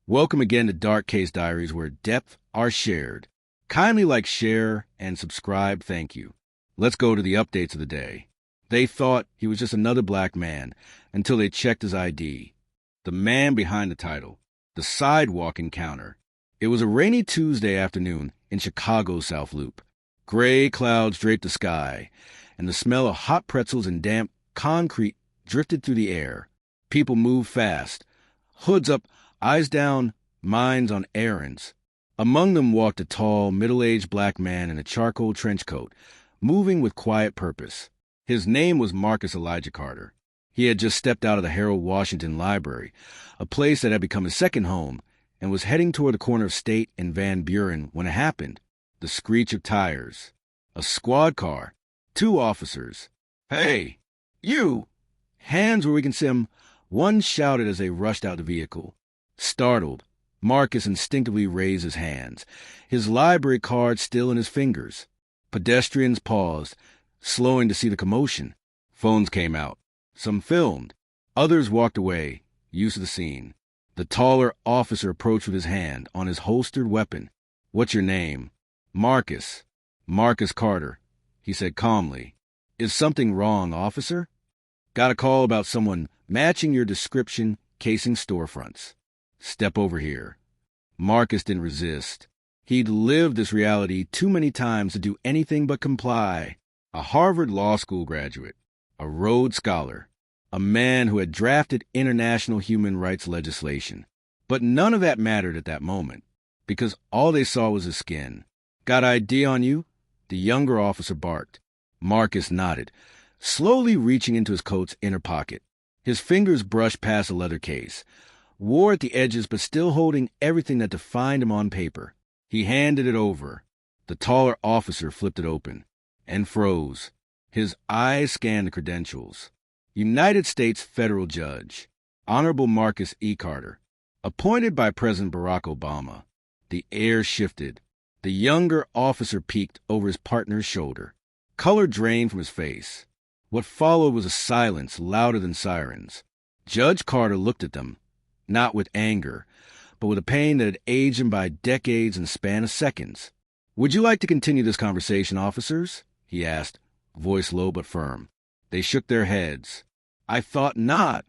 Welcome again to Dark Case Diaries, where depth are shared. Kindly like, share, and subscribe, thank you. Let's go to the updates of the day. They thought he was just another black man until they checked his ID. The man behind the title. The sidewalk encounter. It was a rainy Tuesday afternoon in Chicago's South Loop. Gray clouds draped the sky, and the smell of hot pretzels and damp concrete drifted through the air. People moved fast, hoods up, eyes down, minds on errands. Among them walked a tall, middle-aged black man in a charcoal trench coat, moving with quiet purpose. His name was Marcus Elijah Carter. He had just stepped out of the Harold Washington Library, a place that had become his second home, and was heading toward the corner of State and Van Buren when it happened. The screech of tires. A squad car. 2 officers. "Hey, you!" Hands where we can see them. One shouted as they rushed out the vehicle. Startled, Marcus instinctively raised his hands, his library card still in his fingers. Pedestrians paused, slowing to see the commotion. Phones came out. Some filmed. Others walked away, used to the scene. The taller officer approached with his hand on his holstered weapon. "What's your name?" "Marcus. Marcus Carter," he said calmly. "Is something wrong, officer?" "Got a call about someone matching your description casing storefronts." "Step over here." Marcus didn't resist. He'd lived this reality too many times to do anything but comply. A Harvard Law School graduate, a Rhodes Scholar, a man who had drafted international human rights legislation. But none of that mattered at that moment, because all they saw was his skin. "Got ID on you?" the younger officer barked. Marcus nodded, slowly reaching into his coat's inner pocket. His fingers brushed past a leather case, wore at the edges but still holding everything that defined him on paper. He handed it over. The taller officer flipped it open and froze. His eyes scanned the credentials. United States Federal Judge, Honorable Marcus E. Carter, appointed by President Barack Obama. The air shifted. The younger officer peeked over his partner's shoulder. Color drained from his face. What followed was a silence louder than sirens. Judge Carter looked at them, not with anger, but with a pain that had aged him by decades in the span of seconds. "Would you like to continue this conversation, officers?" he asked, voice low but firm. They shook their heads. "I thought not."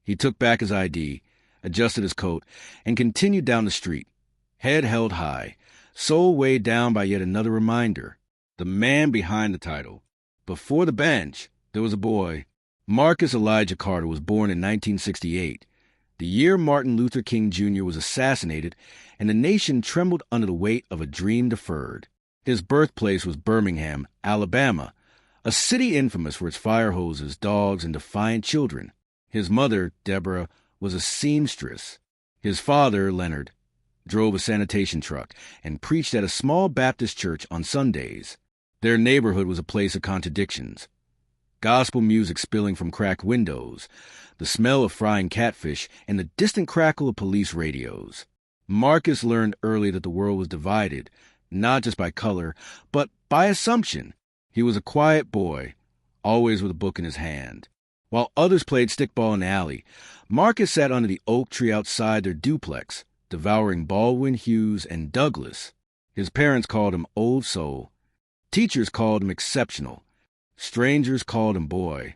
He took back his ID, adjusted his coat, and continued down the street, head held high, soul weighed down by yet another reminder. The man behind the title. Before the bench, there was a boy. Marcus Elijah Carter was born in 1968, the year Martin Luther King Jr. was assassinated, and the nation trembled under the weight of a dream deferred. His birthplace was Birmingham, Alabama, a city infamous for its fire hoses, dogs, and defiant children. His mother, Deborah, was a seamstress. His father, Leonard, drove a sanitation truck and preached at a small Baptist church on Sundays. Their neighborhood was a place of contradictions. Gospel music spilling from cracked windows, the smell of frying catfish, and the distant crackle of police radios. Marcus learned early that the world was divided, not just by color, but by assumption. He was a quiet boy, always with a book in his hand. While others played stickball in the alley, Marcus sat under the oak tree outside their duplex, devouring Baldwin, Hughes, and Douglas. His parents called him Old Soul. Teachers called him Exceptional. Strangers called him Boy.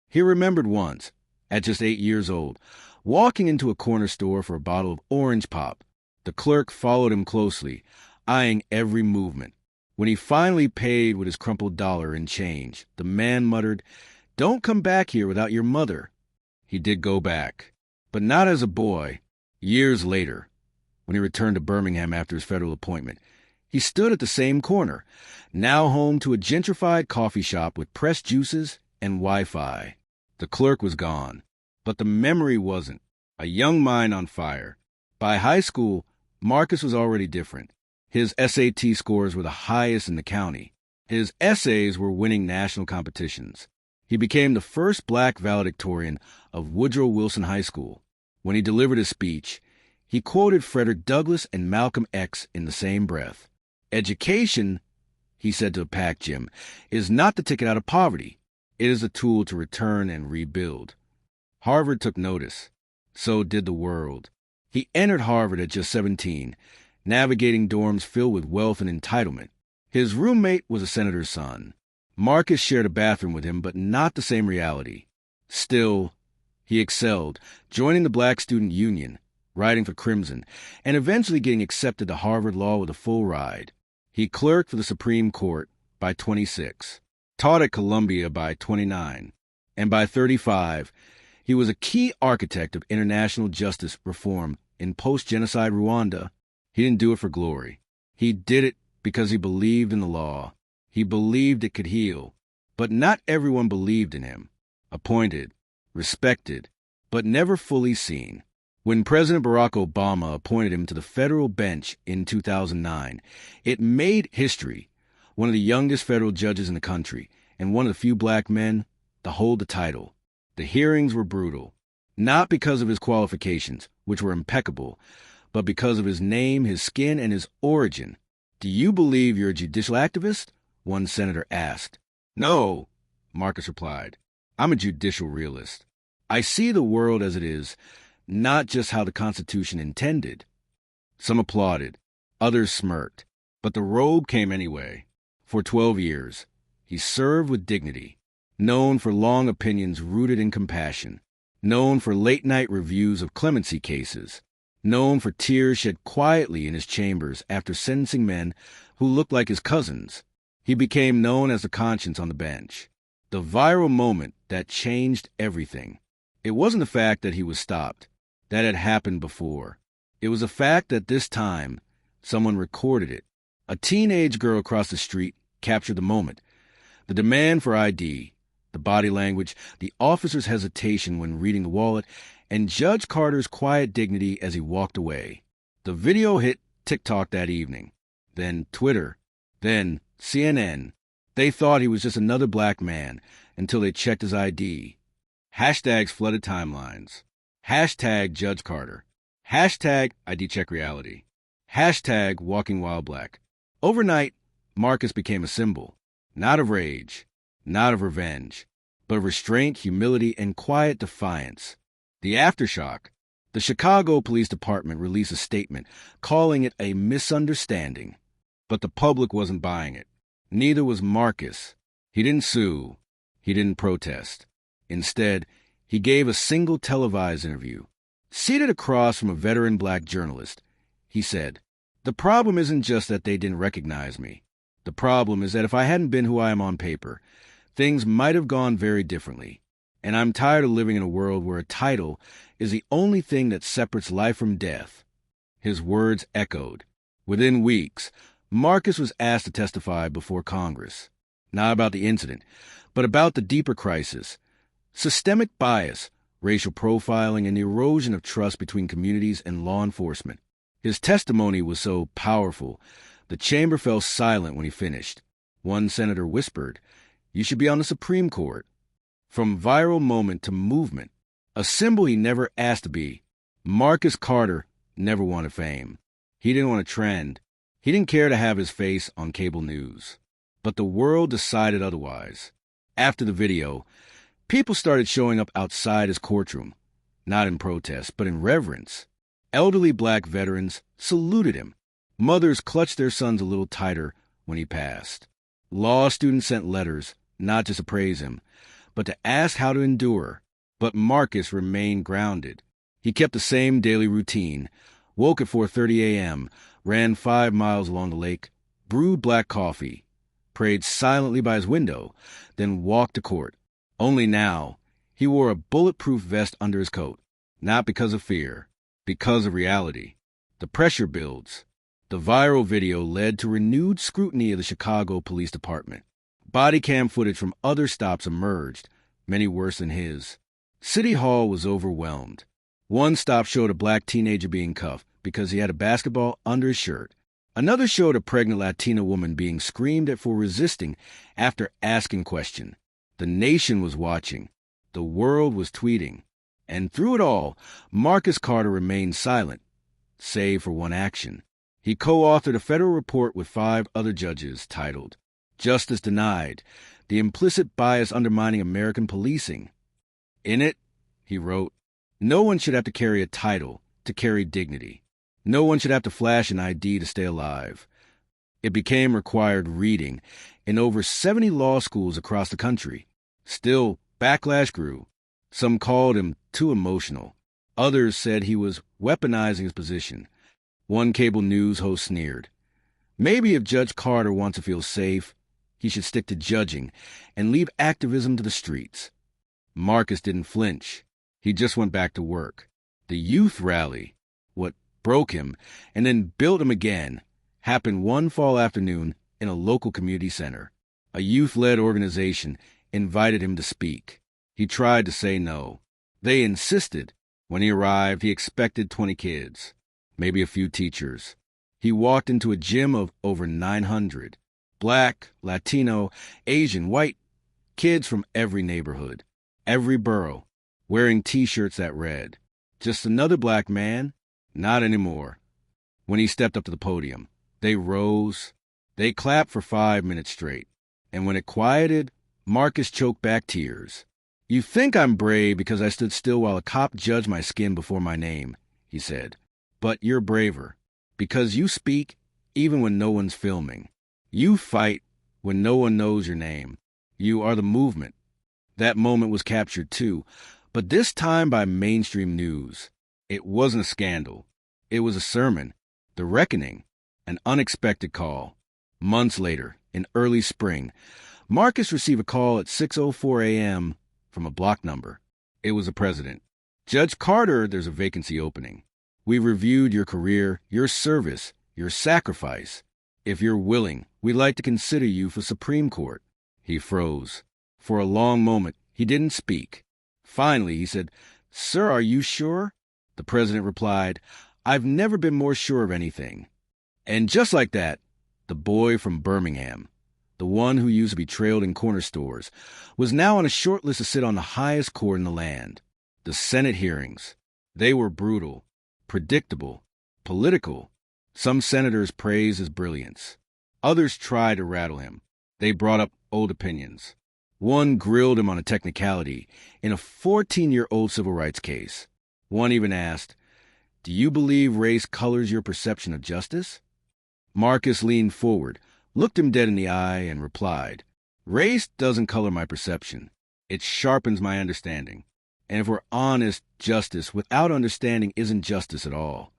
He remembered once, at just 8 years old, walking into a corner store for a bottle of orange pop. The clerk followed him closely, eyeing every movement. When he finally paid with his crumpled dollar in change, the man muttered, "Don't come back here without your mother." He did go back, but not as a boy. Years later, when he returned to Birmingham after his federal appointment, he stood at the same corner, now home to a gentrified coffee shop with pressed juices and Wi-Fi. The clerk was gone, but the memory wasn't. A young mind on fire. By high school, Marcus was already different. His SAT scores were the highest in the county. His essays were winning national competitions. He became the first black valedictorian of Woodrow Wilson High School. When he delivered his speech, he quoted Frederick Douglass and Malcolm X in the same breath. "Education," he said to a packed gym, "is not the ticket out of poverty. It is a tool to return and rebuild." Harvard took notice. So did the world. He entered Harvard at just 17, navigating dorms filled with wealth and entitlement. His roommate was a senator's son. Marcus shared a bathroom with him, but not the same reality. Still, he excelled, joining the Black Student Union, writing for Crimson, and eventually getting accepted to Harvard Law with a full ride. He clerked for the Supreme Court by 26, taught at Columbia by 29, and by 35, he was a key architect of international justice reform in post-genocide Rwanda. He didn't do it for glory. He did it because he believed in the law. He believed it could heal. But not everyone believed in him. Appointed, respected, but never fully seen. When President Barack Obama appointed him to the federal bench in 2009, it made history. One of the youngest federal judges in the country, and one of the few black men to hold the title. The hearings were brutal, not because of his qualifications, which were impeccable, but because of his name, his skin, and his origin. "Do you believe you're a judicial activist?" one senator asked. "No," Marcus replied. "I'm a judicial realist. I see the world as it is, not just how the Constitution intended." Some applauded, others smirked, but the robe came anyway. For 12 years, he served with dignity, known for long opinions rooted in compassion, known for late-night reviews of clemency cases, known for tears shed quietly in his chambers after sentencing men who looked like his cousins. He became known as the conscience on the bench, the viral moment that changed everything. It wasn't the fact that he was stopped. That had happened before. It was the fact that this time, someone recorded it. A teenage girl across the street captured the moment. The demand for ID, the body language, the officer's hesitation when reading the wallet, and Judge Carter's quiet dignity as he walked away. The video hit TikTok that evening, then Twitter, then CNN. They thought he was just another black man until they checked his ID. Hashtags flooded timelines. Hashtag Judge Carter. Hashtag ID check reality. Hashtag walking while black. Overnight, Marcus became a symbol, not of rage, not of revenge, but of restraint, humility, and quiet defiance. The aftershock. The Chicago Police Department released a statement calling it a misunderstanding. But the public wasn't buying it. Neither was Marcus. He didn't sue. He didn't protest. Instead, he gave a single televised interview. Seated across from a veteran black journalist, he said, "The problem isn't just that they didn't recognize me. The problem is that if I hadn't been who I am on paper, things might have gone very differently. And I'm tired of living in a world where a title is the only thing that separates life from death." His words echoed. Within weeks, Marcus was asked to testify before Congress, not about the incident, but about the deeper crisis, systemic bias, racial profiling, and the erosion of trust between communities and law enforcement. His testimony was so powerful, the chamber fell silent when he finished. One senator whispered, "You should be on the Supreme Court." From viral moment to movement, a symbol he never asked to be, Marcus Carter never wanted fame. He didn't want a trend. He didn't care to have his face on cable news. But the world decided otherwise. After the video, people started showing up outside his courtroom, not in protest, but in reverence. Elderly black veterans saluted him. Mothers clutched their sons a little tighter when he passed. Law students sent letters, not just to praise him, but to ask how to endure. But Marcus remained grounded. He kept the same daily routine, woke at 4:30 a.m., ran 5 miles along the lake, brewed black coffee, prayed silently by his window, then walked to court. Only now, he wore a bulletproof vest under his coat, not because of fear, because of reality. The pressure builds. The viral video led to renewed scrutiny of the Chicago Police Department. Body cam footage from other stops emerged, many worse than his. City Hall was overwhelmed. One stop showed a black teenager being cuffed because he had a basketball under his shirt. Another showed a pregnant Latina woman being screamed at for resisting after asking question. The nation was watching. The world was tweeting. And through it all, Marcus Carter remained silent, save for one action. He co-authored a federal report with 5 other judges titled, "Justice Denied, the Implicit Bias Undermining American Policing." In it, he wrote, "No one should have to carry a title to to carry dignity. No one should have to flash an ID to stay alive. It became required reading in over 70 law schools across the country. Still, backlash grew. Some called him too emotional. Others said he was weaponizing his position. One cable news host sneered. Maybe if Judge Carter wants to feel safe, he should stick to judging and leave activism to the streets. Marcus didn't flinch. He just went back to work. The youth rally, what broke him and then built him again, happened one fall afternoon in a local community center. A youth-led organization invited him to speak. He tried to say no. They insisted. When he arrived, he expected 20 kids, maybe a few teachers. He walked into a gym of over 900. Black, Latino, Asian, white, kids from every neighborhood, every borough, wearing T-shirts that read, "Just another black man? Not anymore." When he stepped up to the podium, they rose. They clapped for 5 minutes straight. And when it quieted, Marcus choked back tears. "You think I'm brave because I stood still while a cop judged my skin before my name," he said. "But you're braver, because you speak even when no one's filming. You fight when no one knows your name. You are the movement." That moment was captured too, but this time by mainstream news. It wasn't a scandal. It was a sermon, the reckoning, an unexpected call. Months later, in early spring, Marcus received a call at 6:04 a.m. from a block number. It was the president. "Judge Carter, there's a vacancy opening. We reviewed your career, your service, your sacrifice. If you're willing, we'd like to consider you for Supreme Court." He froze. For a long moment, he didn't speak. Finally, he said, "Sir, are you sure?" The president replied, "I've never been more sure of anything." And just like that, the boy from Birmingham, the one who used to be trailed in corner stores, was now on a short list to sit on the highest court in the land. The Senate hearings. They were brutal, predictable, political. Some senators praised his brilliance. Others tried to rattle him. They brought up old opinions. One grilled him on a technicality in a 14-year-old civil rights case. One even asked, "Do you believe race colors your perception of justice?" Marcus leaned forward, looked him dead in the eye, and replied, "Race doesn't color my perception. It sharpens my understanding. And if we're honest, justice without understanding isn't justice at all."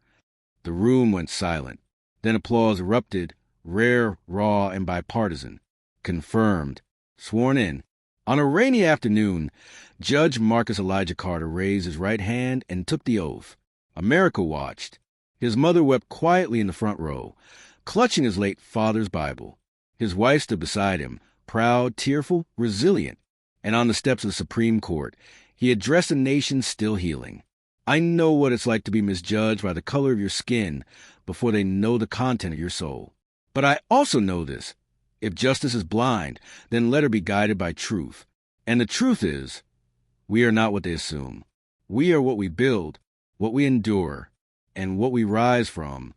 The room went silent. Then applause erupted, rare, raw, and bipartisan. Confirmed. Sworn in. On a rainy afternoon, Judge Marcus Elijah Carter raised his right hand and took the oath. America watched. His mother wept quietly in the front row, clutching his late father's Bible. His wife stood beside him, proud, tearful, resilient. And on the steps of the Supreme Court, he addressed a nation still healing. "I know what it's like to be misjudged by the color of your skin before they know the content of your soul. But I also know this. If justice is blind, then let her be guided by truth. And the truth is, we are not what they assume. We are what we build, what we endure, and what we rise from.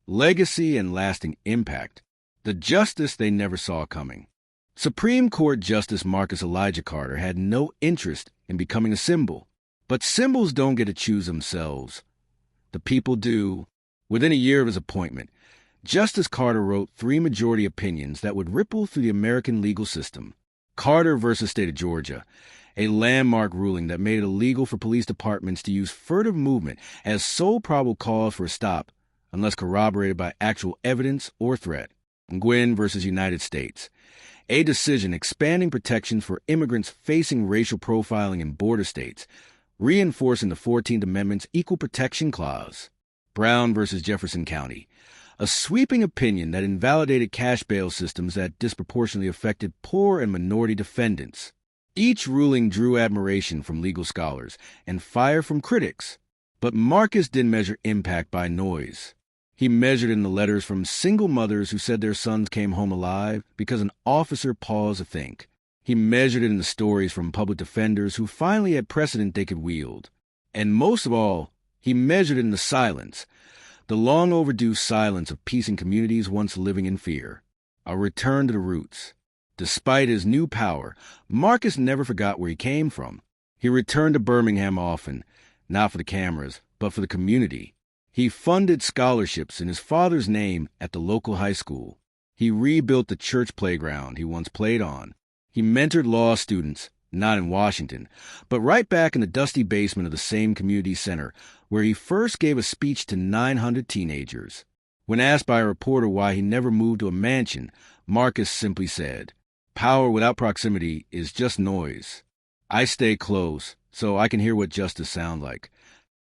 Legacy and lasting impact. The justice they never saw coming." Supreme Court Justice Marcus Elijah Carter had no interest in becoming a symbol. But symbols don't get to choose themselves. The people do. Within a year of his appointment, Justice Carter wrote 3 majority opinions that would ripple through the American legal system. Carter versus State of Georgia, a landmark ruling that made it illegal for police departments to use furtive movement as sole probable cause for a stop unless corroborated by actual evidence or threat. Gwynn versus United States, a decision expanding protections for immigrants facing racial profiling in border states, reinforcing the 14th Amendment's Equal Protection Clause. Brown versus Jefferson County, a sweeping opinion that invalidated cash bail systems that disproportionately affected poor and minority defendants. Each ruling drew admiration from legal scholars and fire from critics. But Marcus didn't measure impact by noise. He measured in the letters from single mothers who said their sons came home alive because an officer paused to think. He measured it in the stories from public defenders who finally had precedent they could wield. And most of all, he measured it in the silence, the long overdue silence of peace in communities once living in fear. A return to the roots. Despite his new power, Marcus never forgot where he came from. He returned to Birmingham often, not for the cameras, but for the community. He funded scholarships in his father's name at the local high school. He rebuilt the church playground he once played on. He mentored law students, not in Washington, but right back in the dusty basement of the same community center, where he first gave a speech to 900 teenagers. When asked by a reporter why he never moved to a mansion, Marcus simply said, "Power without proximity is just noise. I stay close so I can hear what justice sounds like,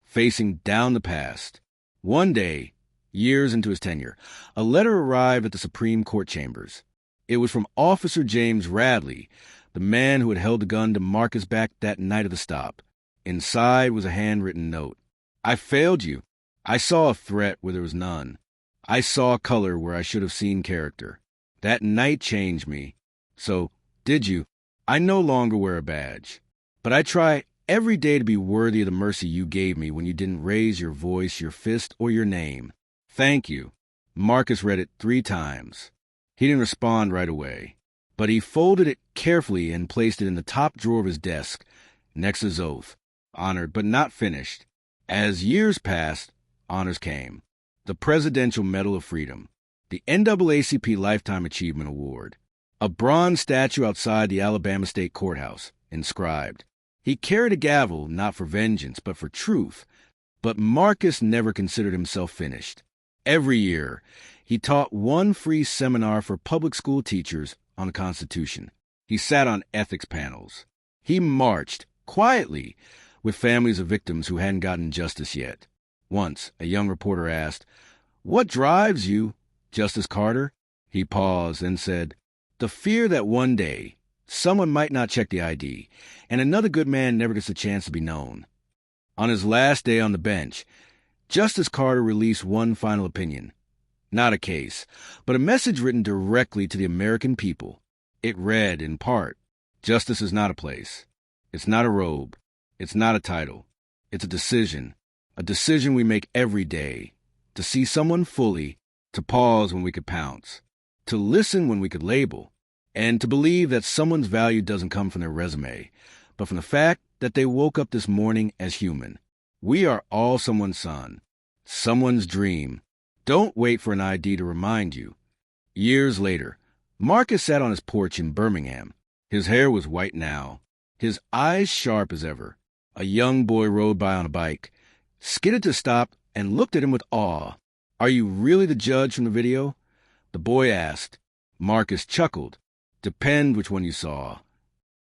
facing down the past." One day, years into his tenure, a letter arrived at the Supreme Court chambers. It was from Officer James Radley, the man who had held the gun to Marcus back that night of the stop. Inside was a handwritten note. "I failed you. I saw a threat where there was none. I saw color where I should have seen character. That night changed me. So, did you? I no longer wear a badge. But I try every day to be worthy of the mercy you gave me when you didn't raise your voice, your fist, or your name. Thank you." Marcus read it 3 times. He didn't respond right away, but he folded it carefully and placed it in the top drawer of his desk, next to his oath. Honored, but not finished. As years passed, honors came. The Presidential Medal of Freedom, the NAACP Lifetime Achievement Award, a bronze statue outside the Alabama State Courthouse, inscribed. He carried a gavel not for vengeance, but for truth. But Marcus never considered himself finished. Every year, he taught one free seminar for public school teachers on the Constitution. He sat on ethics panels. He marched, quietly, with families of victims who hadn't gotten justice yet. Once, a young reporter asked, "What drives you, Justice Carter?" He paused and said, "The fear that one day someone might not check the ID, and another good man never gets a chance to be known." On his last day on the bench, Justice Carter released one final opinion. Not a case, but a message written directly to the American people. It read, in part, "Justice is not a place. It's not a robe. It's not a title. It's a decision we make every day, to see someone fully, to pause when we could pounce, to listen when we could label, and to believe that someone's value doesn't come from their resume, but from the fact that they woke up this morning as human. We are all someone's son, someone's dream. Don't wait for an ID to remind you." Years later, Marcus sat on his porch in Birmingham. His hair was white now, his eyes sharp as ever. A young boy rode by on a bike, skidded to stop, and looked at him with awe. "Are you really the judge from the video?" the boy asked. Marcus chuckled. "Depend which one you saw.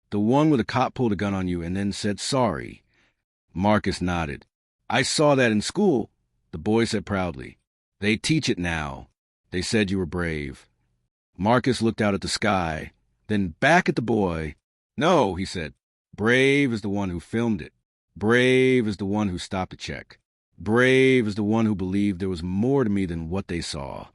The one where the cop pulled a gun on you and then said sorry." Marcus nodded. "I saw that in school," the boy said proudly. "They teach it now. They said you were brave." Marcus looked out at the sky, then back at the boy. "No," he said. "Brave is the one who filmed it. Brave is the one who stopped to check. Brave is the one who believed there was more to me than what they saw."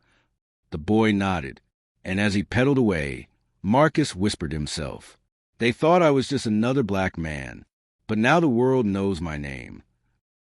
The boy nodded, and as he pedaled away, Marcus whispered to himself, "They thought I was just another black man, but now the world knows my name.